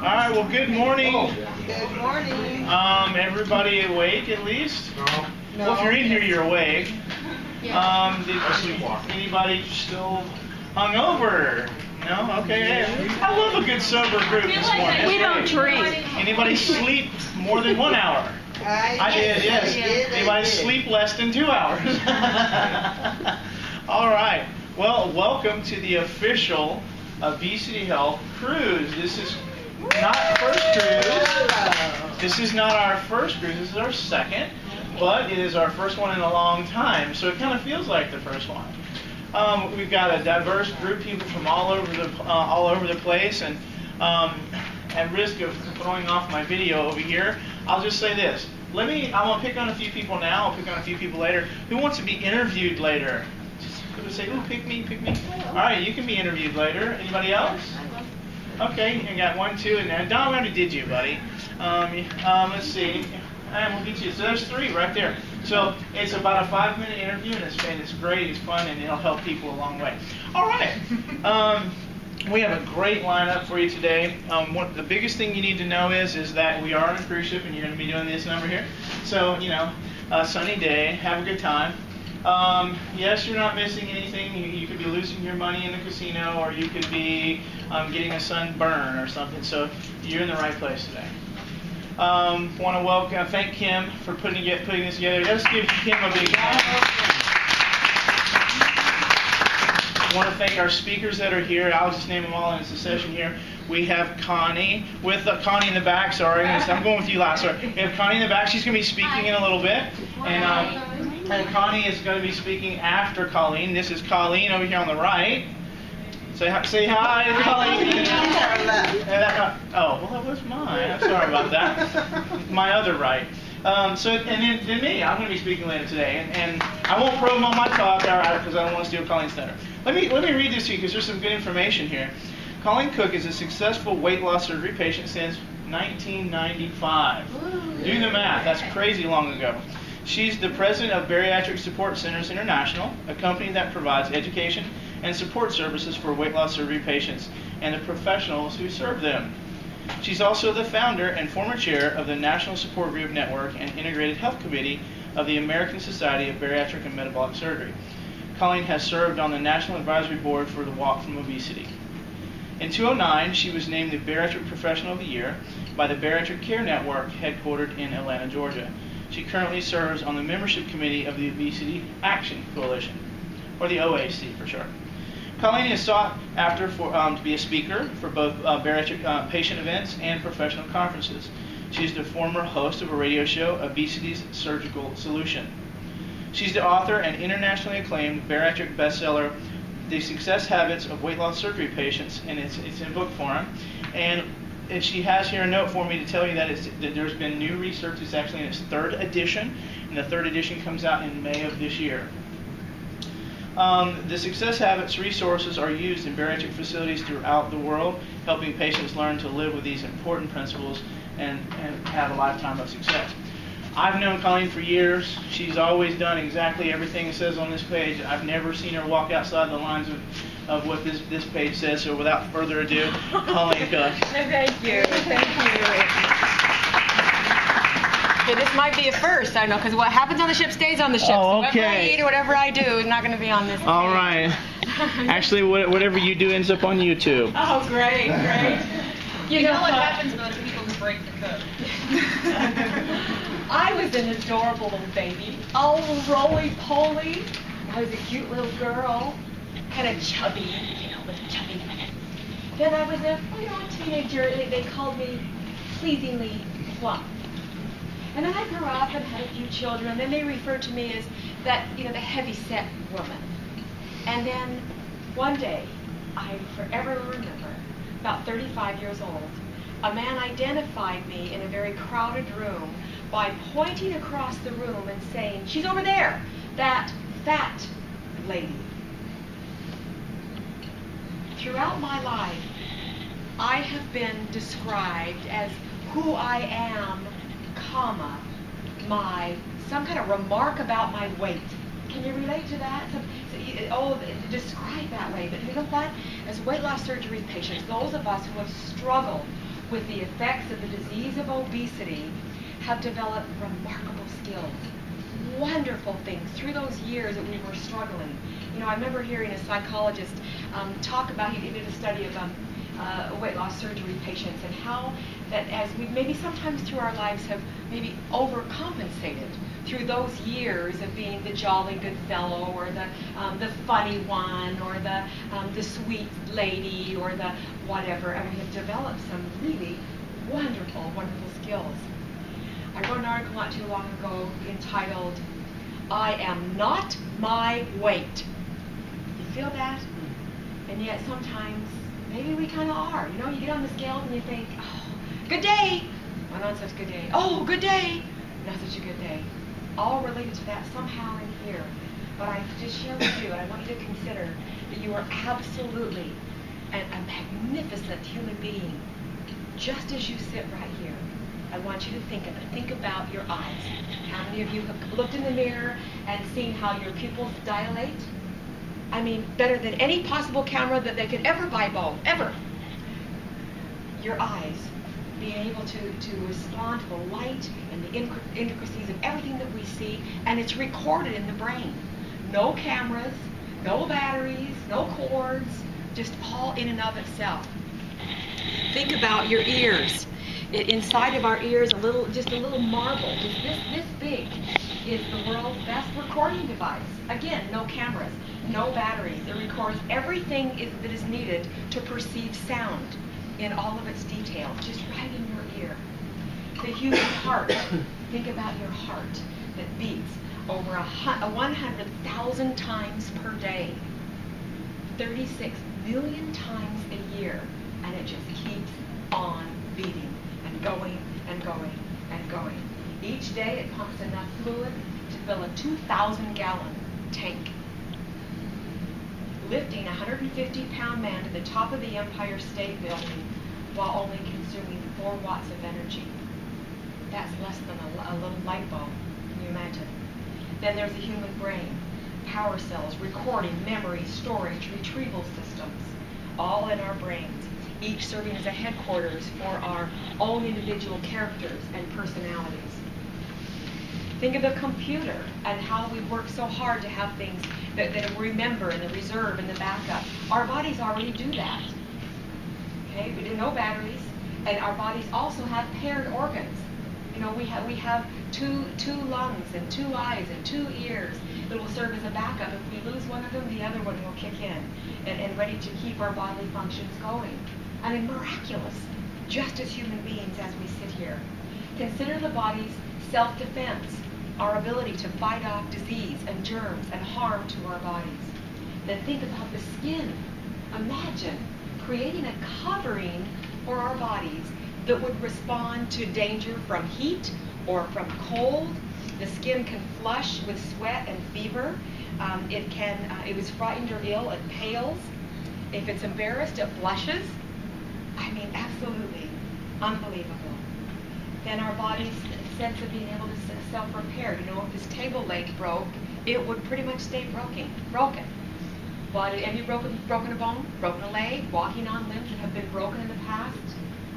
right, well, good morning. Good morning. Everybody awake at least? No. Well, if you're in here, you're awake. Yeah. Anybody still hungover? No? Okay. I love a good sober group this morning. We don't drink. Anybody sleep more than 1 hour? I did, yes. Anybody sleep less than 2 hours? All right. Well, welcome to the official Obesity Health Cruise. This is not first cruise. This is not our first cruise. This is our second, but it is our first one in a long time, so it kind of feels like the first one. We've got a diverse group of people from all over the place, and at risk of throwing off my video over here, I'll just say this. I'm gonna pick on a few people now. I'll pick on a few people later. Who wants to be interviewed later? Just say, "Ooh, pick me, pick me." All right, you can be interviewed later. Anybody else? Okay, you got 1, 2, and Don already did you, buddy. Let's see. And we'll get you. So there's 3 right there. So it's about a 5-minute interview, and it's great, it's fun, and it'll help people a long way. All right. We have a great lineup for you today. The biggest thing you need to know is that we are on a cruise ship, and you're going to be doing this number here. So, a sunny day, have a good time. Yes, you're not missing anything. You could be losing your money in the casino, or you could be getting a sunburn or something. So you're in the right place today. Want to thank Kim for putting this together. Let's give Kim a big hand. I want to thank our speakers that are here. I'll just name them all in succession here. We have Connie Connie in the back. Sorry, I'm going with you last. Sorry. We have Connie in the back. She's going to be speaking in a little bit, and Connie is going to be speaking after Colleen. This is Colleen over here on the right. Say hi to Colleen. Oh, well, that was mine. I'm sorry about that. My other right. And then me. I'm going to be speaking later today, and I won't probe on my talk because I don't want to steal Colleen's thunder. Let me read this to you because there's some good information here. Colleen Cook is a successful weight loss surgery patient since 1995. Do the math. That's crazy long ago. She's the president of Bariatric Support Centers International, a company that provides education and support services for weight loss surgery patients and the professionals who serve them. She's also the founder and former chair of the National Support Group Network and Integrated Health Committee of the American Society of Bariatric and Metabolic Surgery. Colleen has served on the National Advisory Board for the Walk from Obesity. In 2009, she was named the Bariatric Professional of the Year by the Bariatric Care Network, headquartered in Atlanta, Georgia. She currently serves on the membership committee of the Obesity Action Coalition, or the OAC for short. Colleen is sought after to be a speaker for both bariatric patient events and professional conferences. She's the former host of a radio show, Obesity's Surgical Solution. She's the author and internationally acclaimed bariatric bestseller, The Success Habits of Weight Loss Surgery Patients, and it's in book form. And she has here a note for me to tell you that there's been new research. It's actually in its 3rd edition, and the 3rd edition comes out in May of this year. The Success Habits resources are used in bariatric facilities throughout the world, helping patients learn to live with these important principles and have a lifetime of success. I've known Colleen for years. She's always done exactly everything it says on this page. I've never seen her walk outside the lines of what this page says. So without further ado, Colleen Cook. Thank you. Okay, this might be a first, I know, because what happens on the ship stays on the ship. Oh, so okay. whatever I eat or whatever I do is not going to be on this page. All right. Actually, whatever you do ends up on YouTube. Oh, great. You know what happens to those people who break the code. I was an adorable little baby, all roly-poly. I was a cute little girl, kind of chubby, little chubby. Then I was a teenager. They called me pleasingly plump. And then I grew up and had a few children, and then they referred to me as that, the heavy-set woman. And then one day, I forever remember, about 35 years old, a man identified me in a very crowded room by pointing across the room and saying, "She's over there, that fat lady." Throughout my life, I have been described as who I am, comma, some kind of remark about my weight. Can you relate to that? Described that way. But you know what? As weight loss surgery patients, those of us who have struggled with the effects of the disease of obesity have developed remarkable skills, wonderful things through those years that we were struggling. You know, I remember hearing a psychologist talk about, he did a study of weight loss surgery patients and how that as we maybe sometimes through our lives have maybe overcompensated through those years of being the jolly good fellow or the funny one or the sweet lady or the whatever, and we have developed some really wonderful, wonderful skills. I wrote an article not too long ago entitled, "I am not my weight." You feel that? And yet sometimes maybe we kind of are. You know, you get on the scales and you think, oh, good day. Well, not such a good day. Oh, good day. Not such a good day. All related to that somehow in here. But I just share with you, and I want you to consider that you are absolutely a magnificent human being, just as you sit right here. I want you to think about your eyes. How many of you have looked in the mirror and seen how your pupils dilate? I mean, better than any possible camera that they could ever buy, ever. Your eyes, being able to respond to the light and the intricacies of everything that we see, and it's recorded in the brain. No cameras, no batteries, no cords, just all in and of itself. Think about your ears. Inside of our ears, just a little marble, just this big, is the world's best recording device. Again, no cameras, no batteries. It records everything that is needed to perceive sound in all of its detail, just right in your ear. The human heart, think about your heart that beats over 100,000 times per day, 36 million times a year, and it just keeps on beating and going and going and going. Each day it pumps enough fluid to fill a 2,000-gallon tank. Lifting a 150-pound man to the top of the Empire State Building while only consuming 4 watts of energy. That's less than a little light bulb. Can you imagine? Then there's the human brain, power cells, recording, memory, storage, retrieval systems, all in our brains, each serving as a headquarters for our own individual characters and personalities. Think of the computer and how we work so hard to have things that remember and the reserve and the backup. Our bodies already do that. Okay, we do no batteries, and our bodies also have paired organs. You know, we have two lungs and 2 eyes and 2 ears that will serve as a backup. If we lose one of them, the other one will kick in and ready to keep our bodily functions going. I mean, miraculous, just as human beings as we sit here. Consider the body's self-defense, our ability to fight off disease and germs and harm to our bodies. Then think about the skin. Imagine creating a covering for our bodies that would respond to danger from heat or from cold. The skin can flush with sweat and fever. It was frightened or ill, it pales. If it's embarrassed, it blushes. I mean, absolutely unbelievable. Then our body's sense of being able to self-repair. You know, if this table leg broke, it would pretty much stay broken. But have you broken a bone, broken a leg, walking on limbs that have been broken in the past?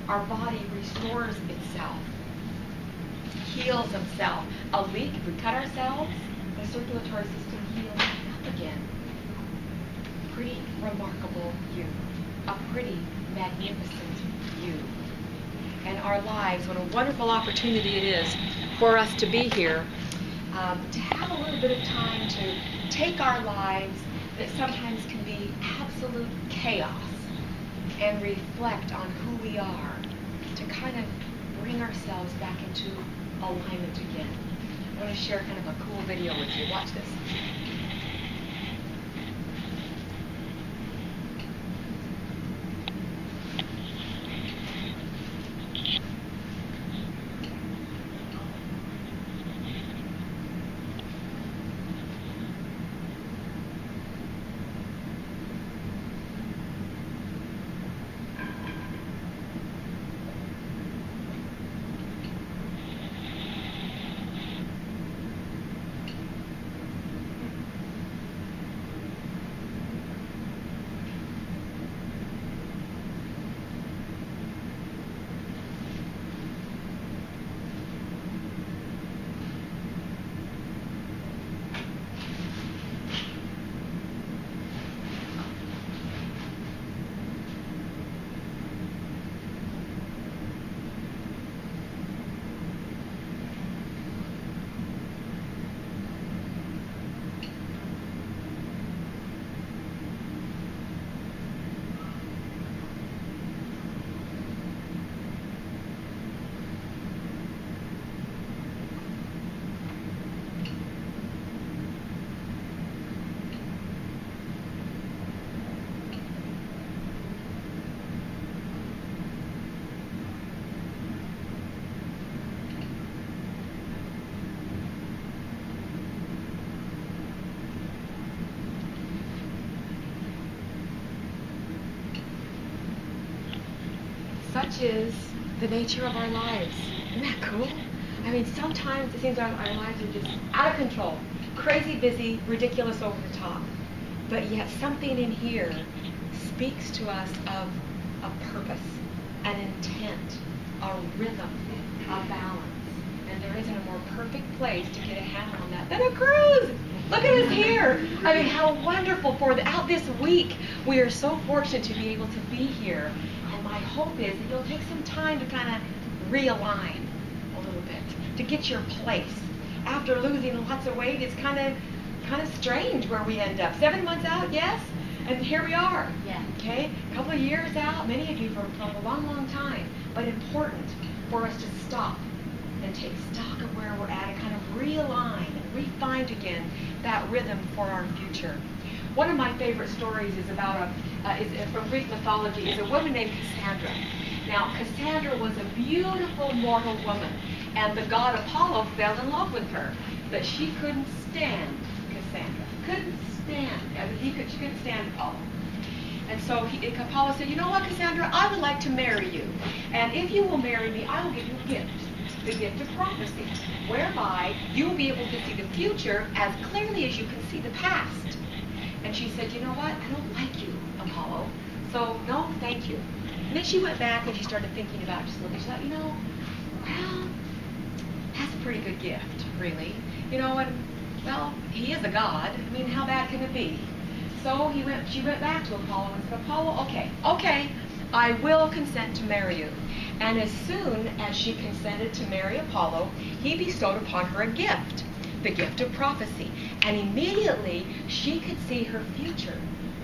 Our body restores itself, heals itself. A leak, if we cut ourselves, the circulatory system heals up again. Pretty remarkable you. A pretty magnificent you. And our lives, what a wonderful opportunity it is for us to be here, to have a little bit of time to take our lives that sometimes can be absolute chaos and reflect on who we are, to kind of bring ourselves back into alignment again. I want to share kind of a cool video with you. Watch this. matches the nature of our lives. Isn't that cool? I mean, sometimes it seems our lives are just out of control, crazy busy, ridiculous, over the top. But yet something in here speaks to us of a purpose, an intent, a rhythm, a balance. And there isn't a more perfect place to get a handle on that than a cruise. Look at us here. I mean, how wonderful out this week. We are so fortunate to be able to be here. And my hope is that you'll take some time to kind of realign a little bit, to get your place. After losing lots of weight, it's kind of strange where we end up. 7 months out, yes? And here we are. Yeah. Okay? A couple of years out, many of you for a long, long time. But important for us to stop and take stock of where we're at and kind of realign and refine again that rhythm for our future. One of my favorite stories is about is from Greek mythology. Is a woman named Cassandra. Now, Cassandra was a beautiful mortal woman, and the god Apollo fell in love with her, but she couldn't stand Cassandra. She couldn't stand Apollo. And so Apollo said, you know what, Cassandra, I would like to marry you. And if you will marry me, I will give you a gift, the gift of prophecy, whereby you will be able to see the future as clearly as you can see the past. And she said, you know what, I don't like you, Apollo, so no, thank you. And then she went back and she started thinking about it, just looking, she thought, you know, well, that's a pretty good gift, really. You know, and, well, he is a god. I mean, how bad can it be? So she went back to Apollo and said, Apollo, okay, I will consent to marry you. And as soon as she consented to marry Apollo, he bestowed upon her a gift, the gift of prophecy. And immediately she could see her future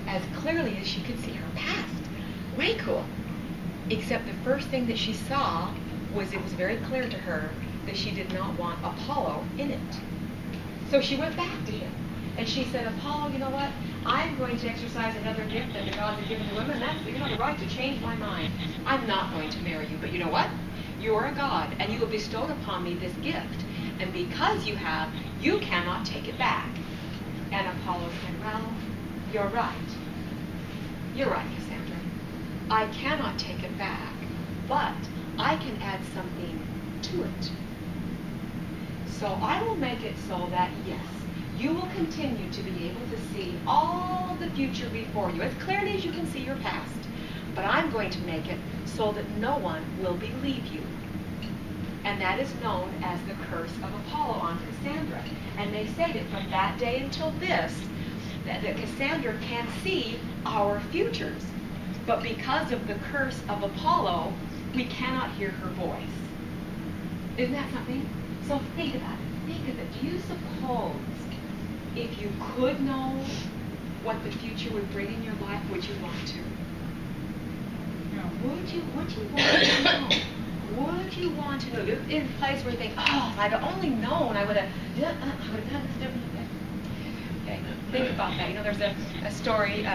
as clearly as she could see her past. Way cool. Except the first thing that she saw was it was very clear to her that she did not want Apollo in it. So she went back to him. And she said, Apollo, you know what? I'm going to exercise another gift that the gods have given to women. That's, you know, the right to change my mind. I'm not going to marry you. But you know what? You're a god, and you have bestowed upon me this gift. And because you have, you cannot take it back. And Apollo said, well, you're right. You're right, Cassandra. I cannot take it back, but I can add something to it. So I will make it so that, yes, you will continue to be able to see all the future before you, as clearly as you can see your past. But I'm going to make it so that no one will believe you. And that is known as the curse of Apollo on Cassandra. And they say that from that day until this, that Cassandra can see our futures. But because of the curse of Apollo, we cannot hear her voice. Isn't that something? So think about it. Think of it. Do you suppose if you could know what the future would bring in your life, would you want to? No. Would you want to know? Would you want to know? In a place where you think, oh, if I'd only known, I would have done this differently. Okay, think about that. You know, there's a story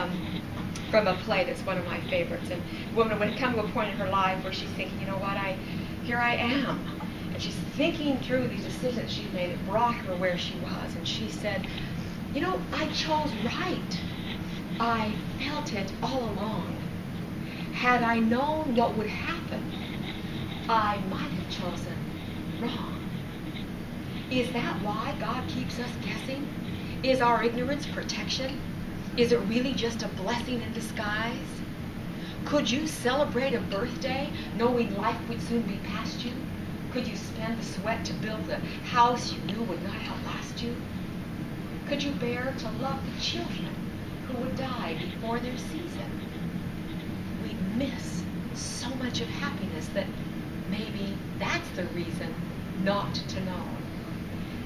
from a play that's one of my favorites. And a woman would come to a point in her life where she's thinking, you know what, here I am. And she's thinking through these decisions she made that brought her where she was. And she said, you know, I chose right. I felt it all along. Had I known what would happen, I might have chosen wrong. Is that why God keeps us guessing? Is our ignorance protection? Is it really just a blessing in disguise? Could you celebrate a birthday knowing life would soon be past you? Could you spend the sweat to build the house you knew would not outlast you? Could you bear to love the children who would die before their season? We miss so much of happiness that maybe that's the reason not to know.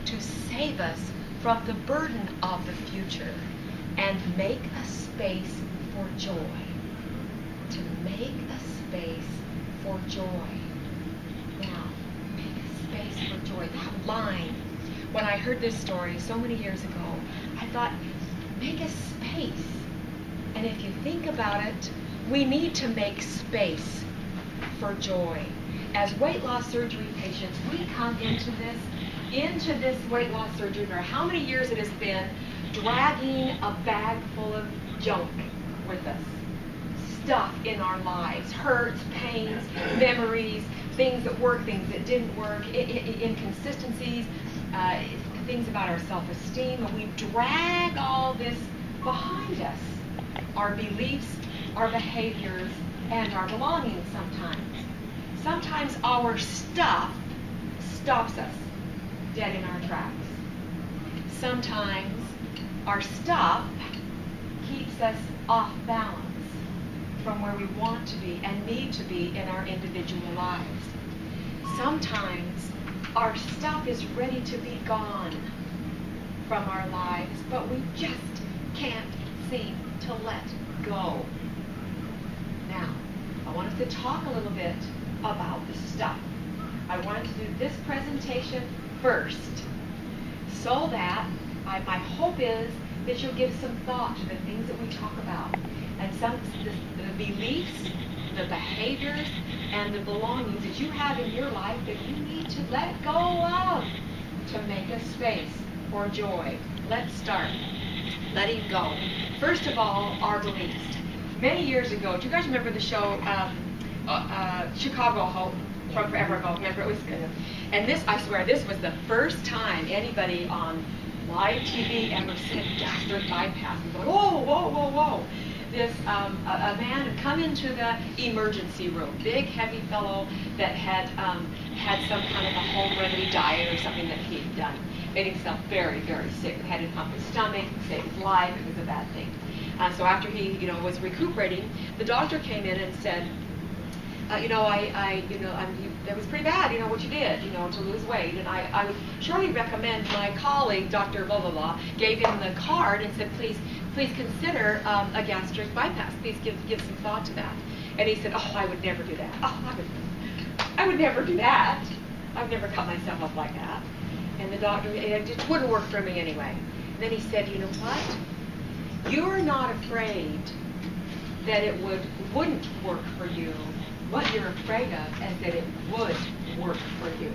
To save us from the burden of the future and make a space for joy. To make a space for joy. Now, make a space for joy. That line, when I heard this story so many years ago, I thought, make a space. And if you think about it, we need to make space for joy. As weight loss surgery patients, we come into this weight loss surgery, no matter how many years it has been, dragging a bag full of junk with us. stuff in our lives, hurts, pains, memories, things that work, things that didn't work, inconsistencies, things about our self-esteem, and we drag all this behind us, our beliefs, our behaviors, and our belongings sometimes. Sometimes our stuff stops us dead in our tracks. Sometimes our stuff keeps us off balance from where we want to be and need to be in our individual lives. Sometimes our stuff is ready to be gone from our lives, but we just can't seem to let go. Now, I wanted to talk a little bit about the stuff. I wanted to do this presentation first, so that my hope is that you'll give some thought to the things that we talk about, and the beliefs, the behaviors, and the belongings that you have in your life that you need to let go of to make a space for joy. Let's start letting go. First of all, our beliefs. Many years ago, do you guys remember the show Chicago Hope from forever ago? Remember, it was good. And this, I swear, this was the first time anybody on live TV ever said gastric bypass. And going, whoa, whoa, whoa, whoa. This, a man had come into the emergency room, big, heavy fellow that had some kind of a home remedy diet or something that he'd done. Made himself very, very sick. Had to pump his stomach, save his life. It was a bad thing. So after he, was recuperating, the doctor came in and said, that was pretty bad, what you did, to lose weight. And I would surely recommend my colleague, Dr. Blah, blah, blah, gave him the card and said, please consider a gastric bypass. Please give some thought to that. And he said, oh, I would never do that. Oh, I would never do that. I've never cut myself up like that. And the doctor, it just wouldn't work for me anyway. And then he said, you know what? You're not afraid that it wouldn't work for you. What you're afraid of is that it would work for you.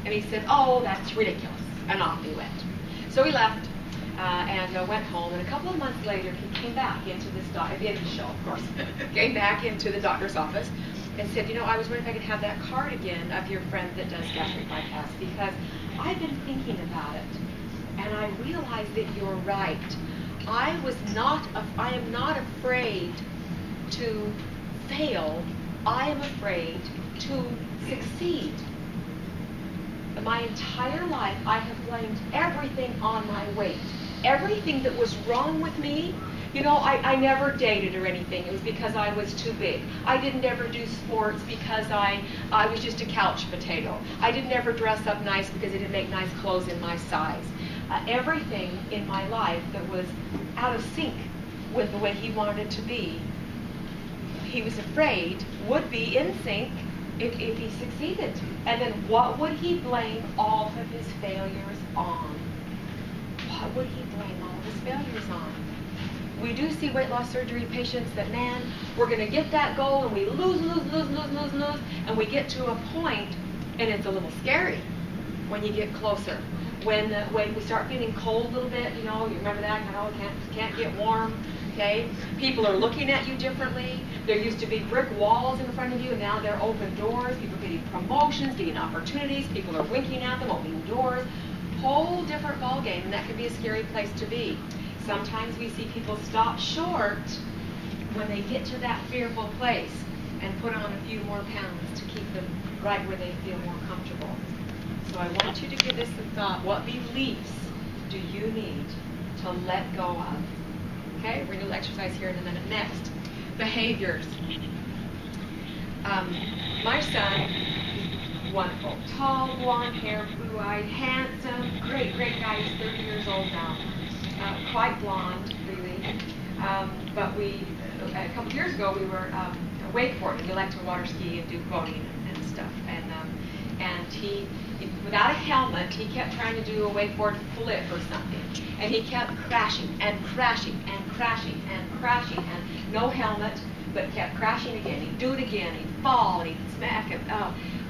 And he said, oh, that's ridiculous. And off he went. So he left and went home. And a couple of months later, he came back into this show, of course. Came back into the doctor's office and said, I was wondering if I could have that card again of your friend that does gastric bypass, because I've been thinking about it. And I realized that you're right. I am not afraid to fail. I am afraid to succeed. My entire life, I have blamed everything on my weight. Everything that was wrong with me, I never dated or anything. It was because I was too big. I didn't ever do sports because I was just a couch potato. I didn't ever dress up nice because I didn't make nice clothes in my size. Everything in my life that was out of sync with the way he wanted it to be, he was afraid would be in sync if he succeeded. And then what would he blame all of his failures on? What would he blame all of his failures on? We do see weight loss surgery patients that, man, we're going to get that goal, and we lose, and we get to a point, and it's a little scary when you get closer. When we start feeling cold a little bit, you remember that, can't get warm, okay? People are looking at you differently. There used to be brick walls in front of you, and now they're open doors. People are getting promotions, getting opportunities. People are winking at them, opening doors. Whole different ballgame, and that can be a scary place to be. Sometimes we see people stop short when they get to that fearful place and put on a few more pounds to keep them right where they feel more comfortable. So I want you to give this some thought. What beliefs do you need to let go of? Okay, we're going to do exercise here in a minute. Next, behaviors. My son, wonderful, tall, blonde hair, blue-eyed, handsome, great guy. He's 30 years old now. Quite blonde, really. But a couple years ago, we were wakeboarding. We like to water ski and do boating and stuff. And he, without a helmet, he kept trying to do a wakeboard flip or something. And he kept crashing and crashing and crashing and crashing, and no helmet, but kept crashing again. He'd do it again. He'd fall and he'd smack it.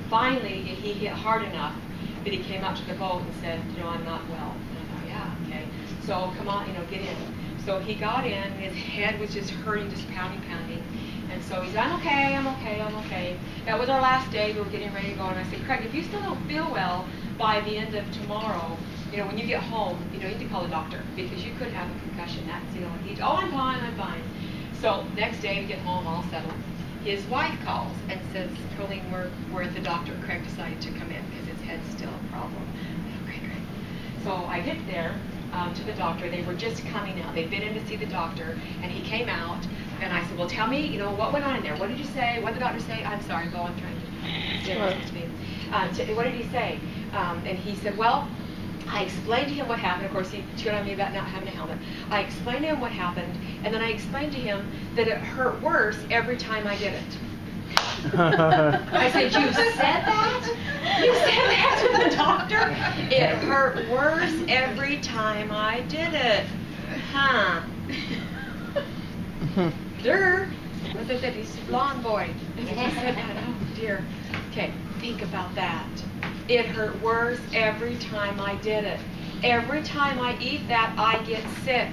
Finally, he hit hard enough that he came up to the boat and said, I'm not well. And I thought, yeah, okay. So come on, get in. So he got in, and his head was just hurting, just pounding. And so he said, I'm okay, I'm okay, I'm okay. That was our last day. We were getting ready to go. And I said, Craig, if you still don't feel well by the end of tomorrow, when you get home, you need to call the doctor because you could have a concussion. That's, oh, I'm fine, I'm fine. So next day we get home, all settled. His wife calls and says, Colleen, we're at the doctor. Craig decided to come in because his head's still a problem. Okay, great. So I get there to the doctor. They were just coming out. They'd been in to see the doctor, and he came out. And I said, well, tell me, what went on in there? What did you say? What did the doctor say? I'm sorry, go on trying to stay next to me. What did he say? And he said, well, I explained to him what happened. Of course, he cheered on me about not having a helmet. I explained to him what happened, and then I explained to him that it hurt worse every time I did it. I said, you said that? You said that to the doctor? It hurt worse every time I did it. Huh. Durr. As I said, he's a blonde boy. And he said that, oh dear. Okay, think about that. It hurt worse every time I did it. Every time I eat that, I get sick.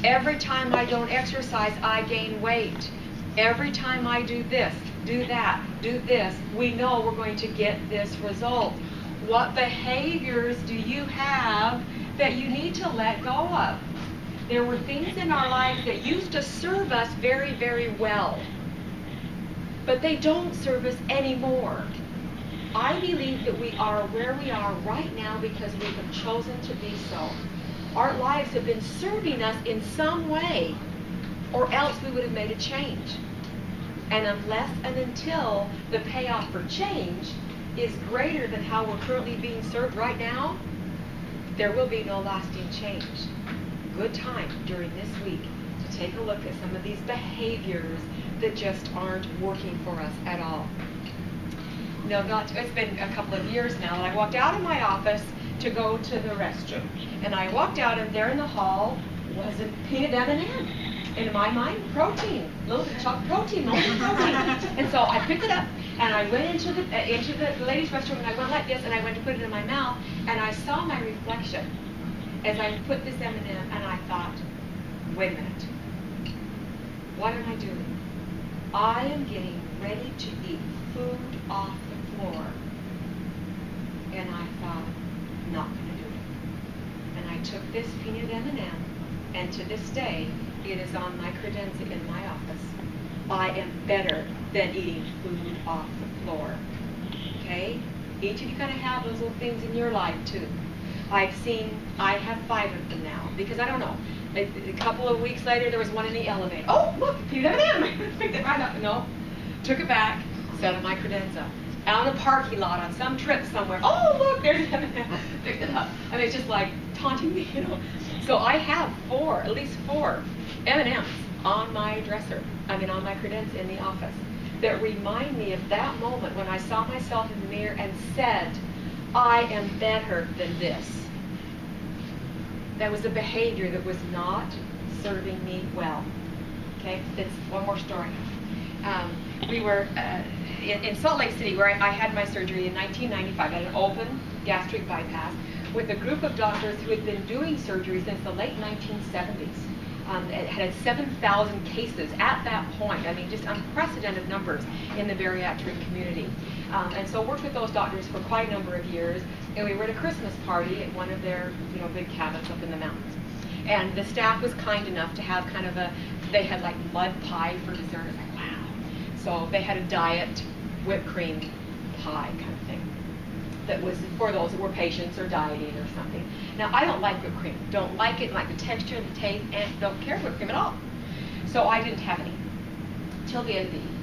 Every time I don't exercise, I gain weight. Every time I do this, do that, do this, we know we're going to get this result. What behaviors do you have that you need to let go of? There were things in our lives that used to serve us very, very well, but they don't serve us anymore. I believe that we are where we are right now because we have chosen to be so. Our lives have been serving us in some way, or else we would have made a change. And unless and until the payoff for change is greater than how we're currently being served right now, there will be no lasting change. Good time during this week to take a look at some of these behaviors that just aren't working for us at all. It's been a couple of years now, and I walked out of my office to go to the restroom. And I walked out, and there in the hall was a peanut M&M. In my mind, protein, little protein, loads of protein. And so I picked it up, and I went into the ladies' restroom, and I went like this, and I went to put it in my mouth, and I saw my reflection as I put this M&M, and I thought, wait a minute, what am I doing? I am getting ready to eat food off the floor. And I thought, not going to do it. And I took this peanut M&M, and to this day, it is on my credenza in my office. I am better than eating food off the floor. Okay? Each of you kind of have those little things in your life, too. I have 5 of them now, because I don't know. A couple of weeks later, there was one in the elevator. Oh, look, peanut M&M. Picked it right up. No. Took it back, set on my credenza. Out in a parking lot on some trip somewhere. Oh, look, there's M&M. Picked it up. I mean, it's just like taunting me, So I have at least four M&Ms on my dresser. On my credenza in the office that remind me of that moment when I saw myself in the mirror and said, I am better than this. That was a behavior that was not serving me well. Okay, that's one more story. We were in Salt Lake City where I had my surgery in 1995. I had an open gastric bypass with a group of doctors who had been doing surgery since the late 1970s. It had 7,000 cases at that point. Just unprecedented numbers in the bariatric community. And so worked with those doctors for quite a number of years. And we were at a Christmas party at one of their, big cabins up in the mountains. And the staff was kind enough to have they had like mud pie for dessert. It's like, wow. So they had a diet whipped cream pie kind of thing that was for those that were patients or dieting or something. Now, I don't like whipped cream. Don't like it, like the texture, the taste, and don't care for whipped cream at all. So I didn't have any till the end of the evening.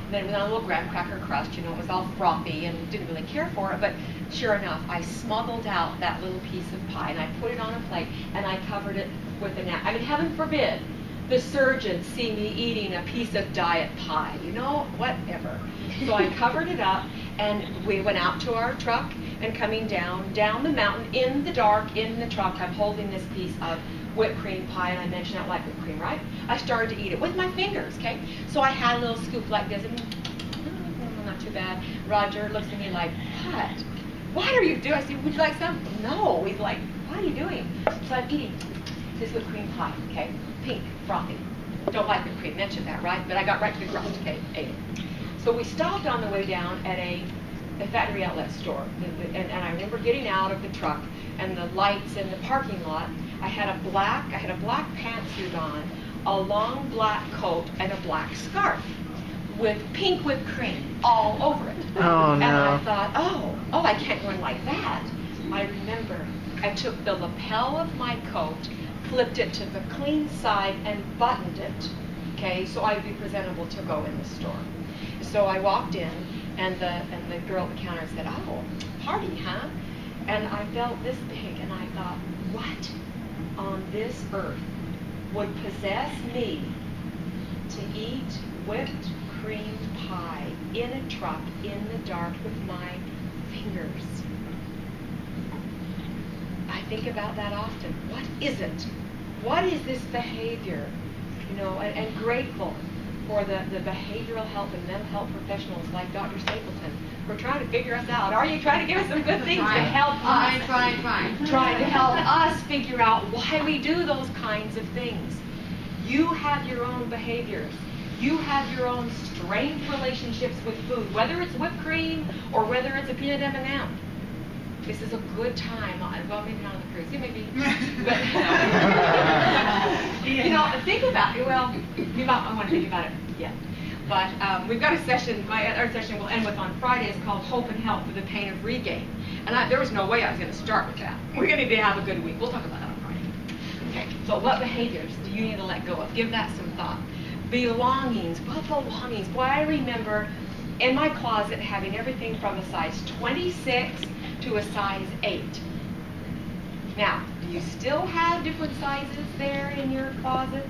And then it was on a little graham cracker crust, it was all frothy and didn't really care for it, but sure enough, I smuggled out that little piece of pie and I put it on a plate and I covered it with a napkin. Heaven forbid the surgeons see me eating a piece of diet pie, whatever. So I covered it up and we went out to our truck and coming down the mountain in the dark in the truck, I'm holding this piece of whipped cream pie, and I mentioned I like whipped cream, right? I started to eat it with my fingers, okay? So I had a little scoop like this, and not too bad. Roger looks at me like, what are you doing? I said, would you like some? No. He's like, what are you doing? So I'm eating this whipped cream pie, okay? Pink, frothy. Don't like that Cream mentioned that, right? But I got right to the crust, okay, ate it. So we stopped on the way down at a factory outlet store. And I remember getting out of the truck and the lights in the parking lot. I had a black pantsuit on, a long black coat, and a black scarf with pink whipped cream all over it. Oh, no. And I thought, oh, I can't go in like that. I remember I took the lapel of my coat, flipped it to the clean side, and buttoned it, okay, so I'd be presentable to go in the store. So I walked in, and the girl at the counter said, oh, party, huh? And I felt this big, and I thought, what on this earth would possess me to eat whipped cream pie in a truck in the dark with my fingers? I think about that often. What is it? What is this behavior? You know, and grateful for the behavioral health and mental health professionals like Dr. Stapleton for trying to figure us out. Are you trying to give us some good things to help us? Trying to help us figure out why we do those kinds of things. You have your own behaviors. You have your own strange relationships with food, whether it's whipped cream or whether it's a peanut M&M. This is a good time. Well, maybe not on the cruise. Maybe. But, you know, think about it. Well, you might want to think about it. Yeah. But we've got a session. Our session will end with on Friday. It's called Hope and Help for the Pain of Regain. And there was no way I was going to start with that. We're going to need to have a good week. We'll talk about that on Friday. Okay. So what behaviors do you need to let go of? Give that some thought. Belongings. What belongings? Boy, I remember in my closet having everything from a size 26 to a size 8. Now, do you still have different sizes there in your closets?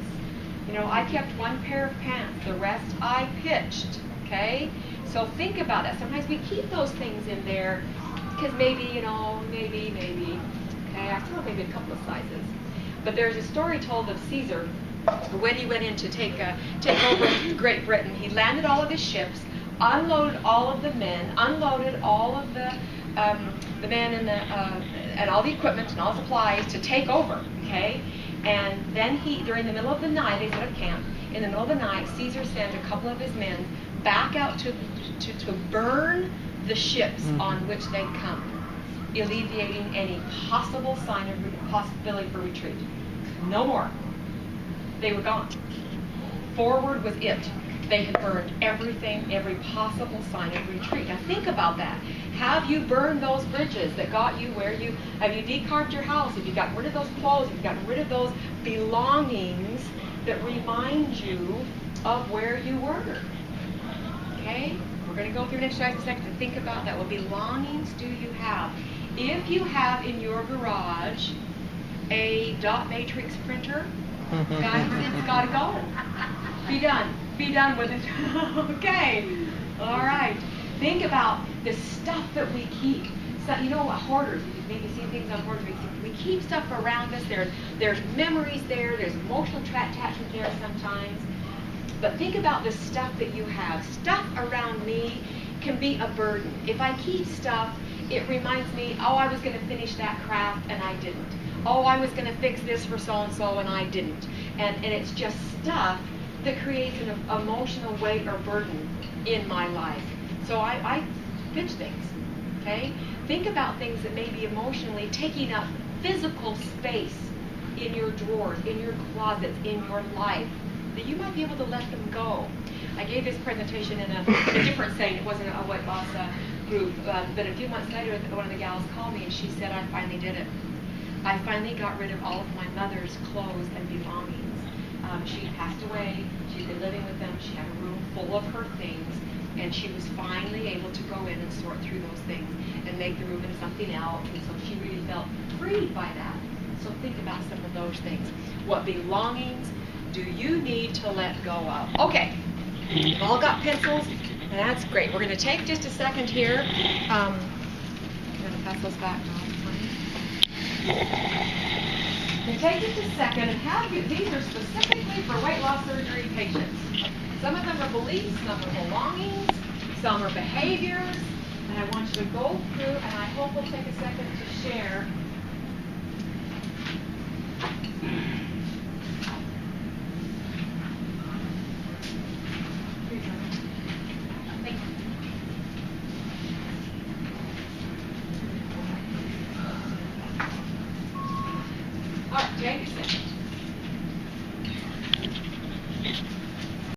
You know, I kept one pair of pants, the rest I pitched, okay? So think about that. Sometimes we keep those things in there because maybe, you know, maybe, okay? I still have maybe a couple of sizes. But there's a story told of Caesar when he went in to take over Great Britain. He landed all of his ships, unloaded all of the men, unloaded all of the men and all the equipment and all the supplies to take over, okay? And then during the middle of the night, they set up camp. In the middle of the night, Caesar sent a couple of his men back out to burn the ships on which they'd come, alleviating any possible sign of possibility for retreat. No more. They were gone. Forward was it. They had burned everything, every possible sign of retreat. Now think about that. Have you burned those bridges that got you where you, have you decarved your house? Have you gotten rid of those clothes? Have you gotten rid of those belongings that remind you of where you were? Okay? We're going to go through an exercise in a second to think about that. What belongings do you have? If you have in your garage a dot matrix printer, guys, it's got to go. Be done. Be done with it. Okay. All right. Think about the stuff that we keep. So, you know what, hoarders, you've maybe seen things on hoarders. We keep stuff around us. There's memories there. There's emotional attachment there sometimes. But think about the stuff that you have. Stuff around me can be a burden. If I keep stuff, it reminds me, oh, I was going to finish that craft and I didn't. Oh, I was going to fix this for so-and-so and I didn't. And it's just stuff that creates an emotional weight or burden in my life. So I pitch things, okay? Think about things that may be emotionally taking up physical space in your drawers, in your closets, in your life, that you might be able to let them go. I gave this presentation in a different setting. It wasn't a weight loss group, but a few months later, one of the gals called me and she said, I finally did it. I finally got rid of all of my mother's clothes and belongings. She passed away. She'd been living with them. She had a room full of her things, and she was finally able to go in and sort through those things and make the room into something else. And so she really felt freed by that. So think about some of those things. What belongings do you need to let go of? Okay, we've all got pencils, and that's great. We're going to take just a second here. I'm going to pass those back. And take just a second and have you, these are specifically for weight loss surgery patients. Some of them are beliefs, some are belongings, some are behaviors,